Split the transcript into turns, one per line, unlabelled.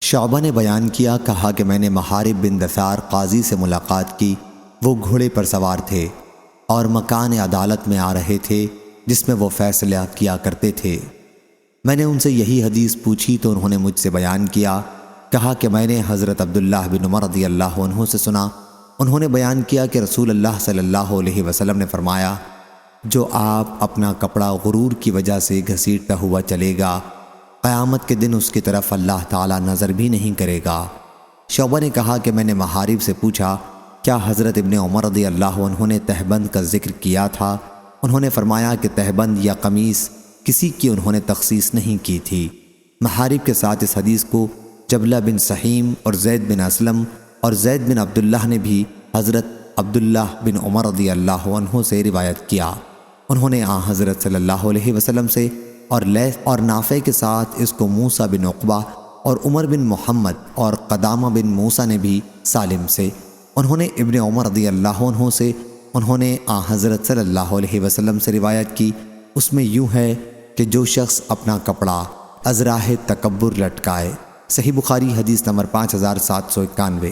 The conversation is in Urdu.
شعبہ نے بیان کیا، کہا کہ میں نے محارب بن دثار قاضی سے ملاقات کی۔ وہ گھوڑے پر سوار تھے اور مکان عدالت میں آ رہے تھے جس میں وہ فیصلہ کیا کرتے تھے۔ میں نے ان سے یہی حدیث پوچھی تو انہوں نے مجھ سے بیان کیا۔ کہا کہ میں نے حضرت عبداللہ بن عمر رضی اللہ عنہ سے سنا، انہوں نے بیان کیا کہ رسول اللہ صلی اللہ علیہ وسلم نے فرمایا، جو آپ اپنا کپڑا غرور کی وجہ سے گھسیٹتا ہوا چلے گا، قیامت کے دن اس کی طرف اللہ تعالی نظر بھی نہیں کرے گا۔ شعبہ نے کہا کہ میں نے محارب سے پوچھا، کیا حضرت ابن عمر رضی اللہ عنہ نے تہبند کا ذکر کیا تھا؟ انہوں نے فرمایا کہ تہبند یا قمیص کسی کی انہوں نے تخصیص نہیں کی تھی۔ محارب کے ساتھ اس حدیث کو جبلہ بن سحیم اور زید بن اسلم اور زید بن عبداللہ نے بھی حضرت عبداللہ بن عمر رضی اللہ عنہ سے روایت کیا۔ انہوں نے حضرت صلی اللہ علیہ وسلم سے اور لیث اور نافع کے ساتھ اس کو موسیٰ بن عقبہ اور عمر بن محمد اور قدامہ بن موسیٰ نے بھی سالم سے، انہوں نے ابن عمر رضی اللہ عنہ سے، انہوں نے حضرت صلی اللہ علیہ وسلم سے روایت کی۔ اس میں یوں ہے کہ جو شخص اپنا کپڑا از راہ تکبر لٹکائے۔ صحیح بخاری حدیث نمبر 5791۔